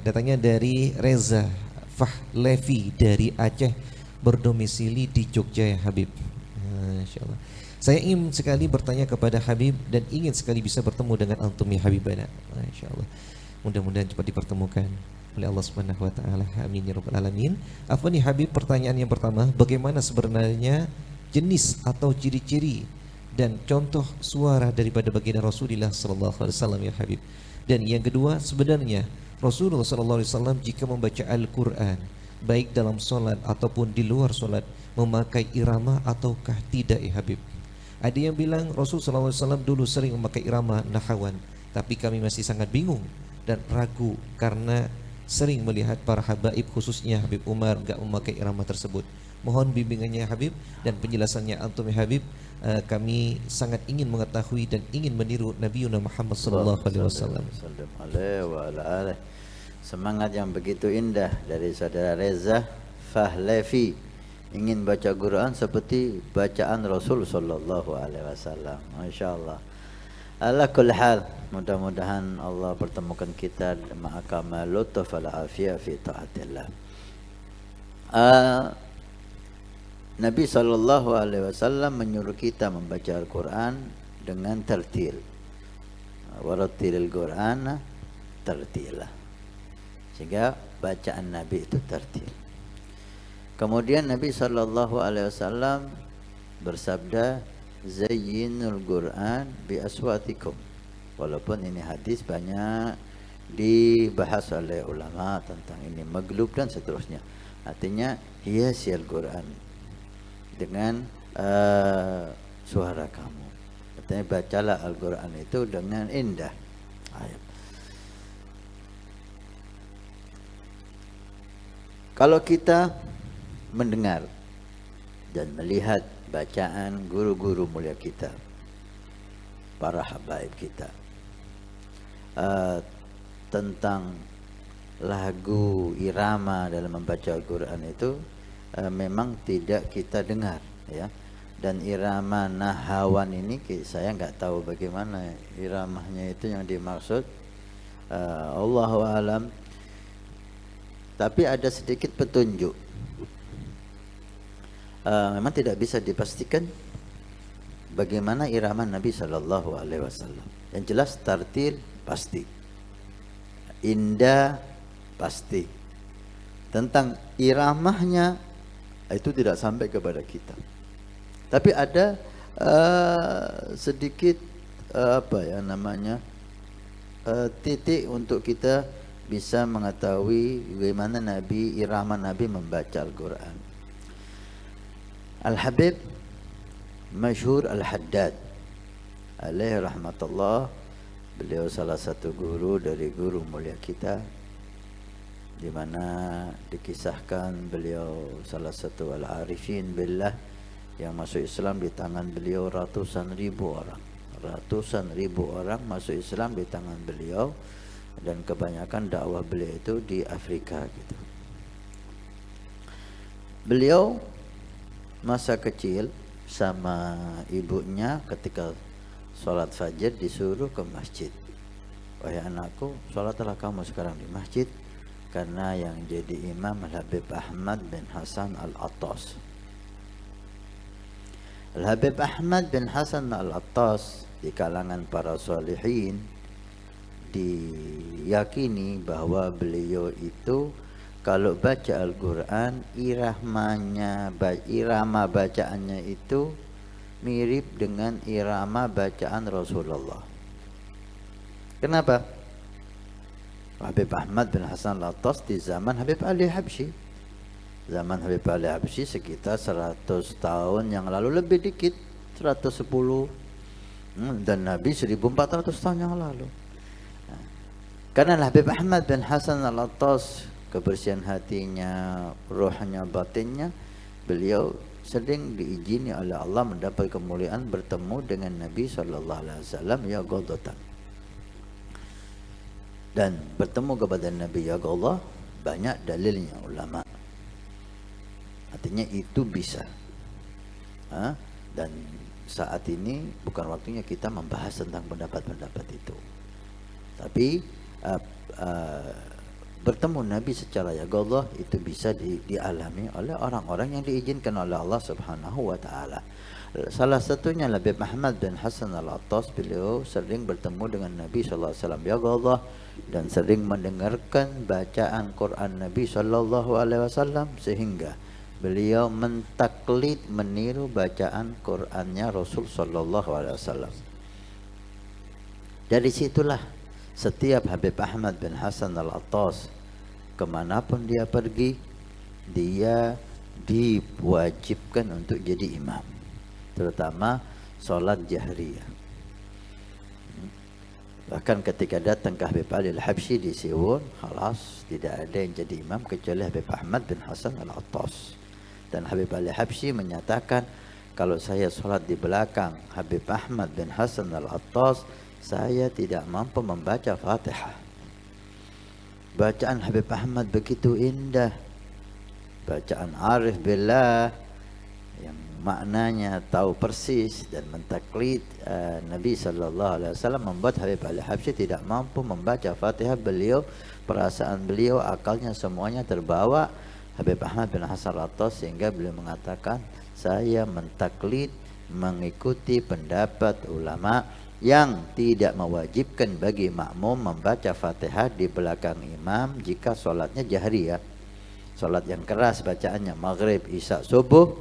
Datangnya dari Reza Fahlevi dari Aceh, berdomisili di Jogja ya Habib. Masya Allah. Saya ingin sekali bertanya kepada Habib dan ingin sekali bisa bertemu dengan antum ya Habibana. Masya Allah. Mudah-mudahan cepat dipertemukan oleh Allah Subhanahu wa taala. Amin ya rabbal alamin. Apa nih Habib, pertanyaan yang pertama, bagaimana sebenarnya jenis atau ciri-ciri dan contoh suara daripada baginda Rasulullah sallallahu alaihi wasallam ya Habib? Dan yang kedua, sebenarnya Rasulullah sallallahu alaihi wasallam jika membaca Al-Qur'an baik dalam solat ataupun di luar solat memakai irama ataukah tidak ya Habib? Ada yang bilang Rasulullah SAW dulu sering memakai irama nahawan, tapi kami masih sangat bingung dan ragu karena sering melihat para habaib khususnya Habib Umar enggak memakai irama tersebut. Mohon bimbingannya Habib dan penjelasannya antum ya Habib. Kami sangat ingin mengetahui dan ingin meniru Nabi Muhammad sallallahu alaihi wasallam. Semangat yang begitu indah dari saudara Reza Fahlevi, ingin baca Quran seperti bacaan Rasul sallallahu alaihi wasallam. Masya-Allah. Ala kulli hal, mudah-mudahan Allah pertemukan kita ma'akamal lutf wal afiyah fi taatillah. Nabi sallallahu alaihi wasallam menyuruh kita membaca Al-Quran dengan tertil. Warattilil Qur'ana tartila. Sehingga bacaan Nabi itu tertil. Kemudian Nabi sallallahu alaihi wasallam bersabda, zayyinul Qur'an bi aswatikum. Walaupun ini hadis banyak dibahas oleh ulama tentang ini, maglub dan seterusnya. Artinya hiasi Al-Quran dengan suara kamu. Artinya bacalah Al-Quran itu dengan indah. Ayat. Kalau kita mendengar dan melihat bacaan guru-guru mulia kita, para habaib kita, tentang lagu irama dalam membaca Al-Quran itu memang tidak kita dengar ya. Dan irama nahawan ini saya nggak tahu bagaimana iramanya itu yang dimaksud, Allahu alam. Tapi ada sedikit petunjuk. Memang tidak bisa dipastikan bagaimana irama Nabi Shallallahu Alaihi Wasallam. Yang jelas tartil pasti, indah pasti. Tentang iramahnya itu tidak sampai kepada kita. Tapi ada sedikit titik untuk kita bisa mengetahui bagaimana irama Nabi membaca Al-Quran. Al-Habib Masyhur Al-Haddad alaihi rahmatullah, beliau salah satu guru dari guru mulia kita, di mana dikisahkan beliau salah satu al-arifin billah yang masuk Islam di tangan beliau ratusan ribu orang masuk Islam di tangan beliau, dan kebanyakan dakwah beliau itu di Afrika gitu. Beliau masa kecil sama ibunya ketika sholat fajar disuruh ke masjid. Wahai anakku, sholatlah kamu sekarang di masjid, karena yang jadi imam Al-Habib Ahmad bin Hasan Al-Attas. Al-Habib Ahmad bin Hasan Al-Attas di kalangan para salihin diyakini bahwa beliau itu kalau baca Al-Quran irama bacaannya itu mirip dengan irama bacaan Rasulullah. Kenapa? Habib Ahmad bin Hasan Al-Attas di zaman Habib Ali Habsyi. Zaman Habib Ali Habsyi sekitar 100 tahun yang lalu, lebih dikit 110, dan Nabi 1400 tahun yang lalu. Karena Habib Ahmad bin Hasan Al-Attas, kebersihan hatinya, rohnya, batinnya, beliau sering diizini oleh Allah mendapat kemuliaan bertemu dengan Nabi sallallahu alaihi wasallam ya ghadatan. Dan bertemu kepada Nabi ya Allah banyak dalilnya ulama. Artinya itu bisa. Dan saat ini bukan waktunya kita membahas tentang pendapat-pendapat itu. Tapi bertemu Nabi secara yaqadhah itu bisa dialami oleh orang-orang yang diizinkan oleh Allah Subhanahu wa taala. Salah satunya Habib Ahmad bin Hasan Al-Attas, beliau sering bertemu dengan Nabi sallallahu alaihi wasallam yaqadhah dan sering mendengarkan bacaan Quran Nabi sallallahu alaihi wasallam sehingga beliau mentaklid, meniru bacaan Qur'annya Rasul sallallahu alaihi wasallam. Dari situlah setiap Habib Ahmad bin Hasan Al-Attas kemanapun dia pergi, dia diwajibkan untuk jadi imam, terutama sholat jahriyah. Bahkan ketika datang ke Habib Ali Al-Habsyi di Siwon, halas tidak ada yang jadi imam kecuali Habib Ahmad bin Hasan Al-Attas. Dan Habib Ali Al-Habsyi menyatakan, kalau saya sholat di belakang Habib Ahmad bin Hasan Al-Attas, saya tidak mampu membaca Fatihah. Bacaan Habib Ahmad begitu indah, bacaan arif billah yang maknanya tahu persis dan mentaklid Nabi sallallahu alaihi wasallam, membuat Habib Ali Habsyi tidak mampu membaca Fatihah. Beliau, perasaan beliau, akalnya semuanya terbawa Habib Ahmad bin Hasan Al-Attas sehingga beliau mengatakan, saya mentaklid, mengikuti pendapat ulama yang tidak mewajibkan bagi makmum membaca Fatihah di belakang imam jika solatnya jahriyah, solat yang keras bacaannya, maghrib, isya, subuh,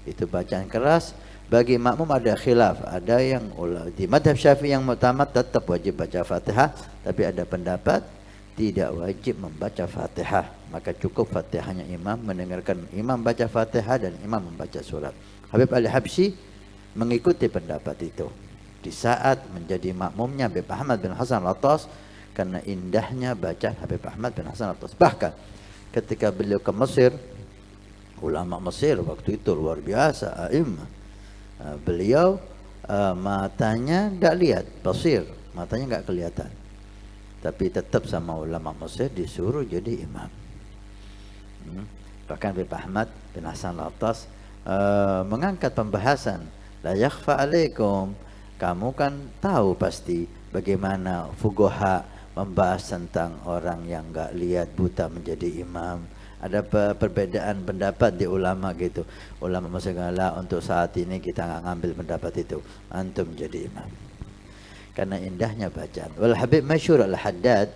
itu bacaan keras. Bagi makmum ada khilaf, ada yang di madhab Syafi'i yang mutamat tetap wajib baca Fatihah, tapi ada pendapat tidak wajib membaca Fatihah, maka cukup Fatihahnya imam, mendengarkan imam baca Fatihah dan imam membaca surat. Habib Ali Habsyi mengikuti pendapat itu di saat menjadi makmumnya Habib Ahmad bin Hasan Al-Attas karena indahnya bacaan Habib Ahmad bin Hasan Al-Attas. Bahkan ketika beliau ke Mesir, ulama Mesir waktu itu luar biasa, a'immah. Beliau matanya tidak lihat, basir, matanya nggak kelihatan, tapi tetap sama ulama Mesir disuruh jadi imam. Bahkan Habib Ahmad bin Hasan Al-Attas mengangkat pembahasan, la yakhfa alaikum, kamu kan tahu pasti bagaimana fuqaha membahas tentang orang yang enggak lihat, buta menjadi imam. Ada perbedaan pendapat di ulama gitu. Ulama segala untuk saat ini kita enggak ngambil pendapat itu, antum jadi imam. Karena indahnya bacaan. Wal Habib Masyhur Al-Haddad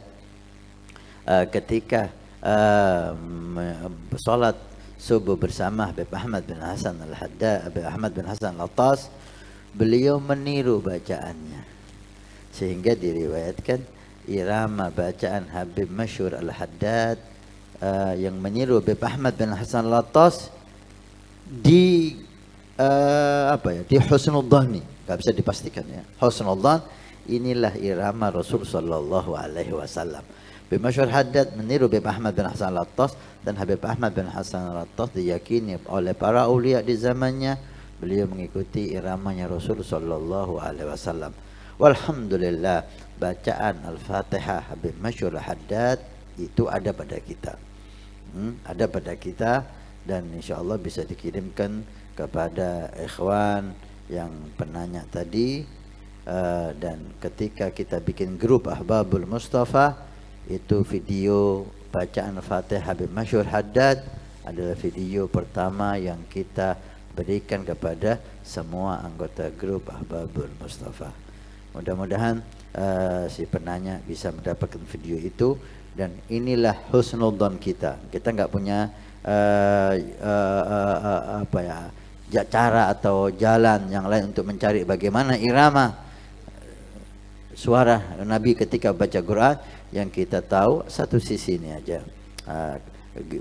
ketika salat subuh bersama Habib Ahmad bin Hasan Al-Haddad, Habib Ahmad bin Hasan Al-Attas, beliau meniru bacaannya sehingga diriwayatkan irama bacaan Habib Masyhur Al-Haddad yang meniru Habib Ahmad bin Hasan Al-Attas di di husnul dhanni, enggak bisa dipastikan ya. Husnul dhan, inilah irama Rasul sallallahu alaihi wasallam. Habib Masyhur Al-Haddad meniru Habib Ahmad bin Hasan Al-Attas, dan Habib Ahmad bin Hasan Al-Attas diyakini oleh para aulia di zamannya, beliau mengikuti iramanya Rasul sallallahu alaihi wasallam. Walhamdulillah, bacaan Al-Fatihah Habib Masyhur Al-Haddad itu ada pada kita. Ada pada kita, dan insyaallah bisa dikirimkan kepada ikhwan yang penanya tadi. Dan ketika kita bikin grup Ahbabul Mustafa, itu video bacaan Fatihah Habib Masyhur Al-Haddad adalah video pertama yang kita berikan kepada semua anggota grup Ahbabul Mustafa. Mudah-mudahan si penanya bisa mendapatkan video itu, dan inilah husnul dhan kita. Kita nggak punya cara atau jalan yang lain untuk mencari bagaimana irama suara Nabi ketika baca Quran. Yang kita tahu satu sisi ini aja,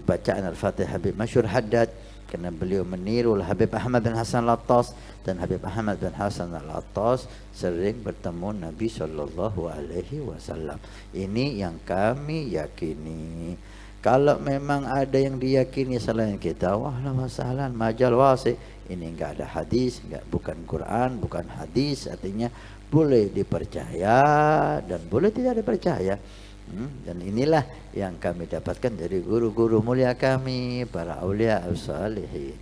bacaan Al-Fatihah Habib Masyhur Al-Haddad, karena beliau meniru Habib Ahmad bin Hasan Al-Attas, dan Habib Ahmad bin Hasan Al-Attas sering bertemu Nabi sallallahu alaihi wasallam. Ini yang kami yakini. Kalau memang ada yang diyakini selain kita, wahla wasalan, majal wasi. Ini enggak ada hadis, enggak, bukan Quran, bukan hadis, artinya boleh dipercaya dan boleh tidak dipercaya. Dan inilah yang kami dapatkan dari guru-guru mulia kami, para aulia as-salihin.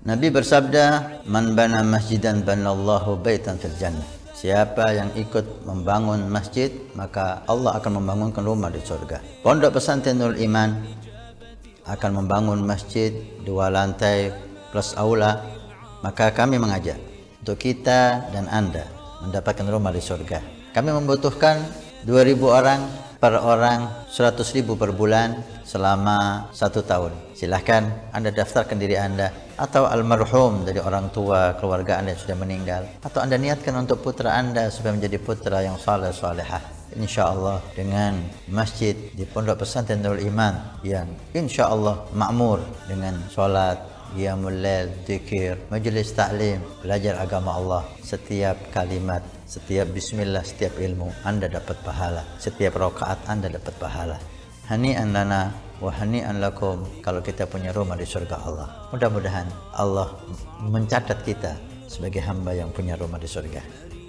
Nabi bersabda, "Man bana masjidan banallahu baitan fil jannah." Siapa yang ikut membangun masjid, maka Allah akan membangunkan rumah di surga. Pondok Pesantren Nurul Iman akan membangun masjid 2 lantai plus aula. Maka kami mengajak untuk kita dan Anda mendapatkan rumah di surga. Kami membutuhkan 2.000 orang, per orang 100.000 per bulan selama 1 tahun. Silahkan Anda daftarkan diri Anda atau almarhum dari orang tua keluarga Anda yang sudah meninggal, atau Anda niatkan untuk putra Anda supaya menjadi putra yang saleh salehah. InsyaAllah dengan masjid di Pondok Pesantren Nurul Iman yang insyaAllah makmur dengan sholat, qiyamul lail, zikir, majlis taklim, belajar agama Allah. Setiap kalimat, setiap bismillah, setiap ilmu Anda dapat pahala. Setiap rakaat Anda dapat pahala. Hani'an lana wa hani'an lakum kalau kita punya rumah di surga Allah. Mudah-mudahan Allah mencatat kita sebagai hamba yang punya rumah di surga.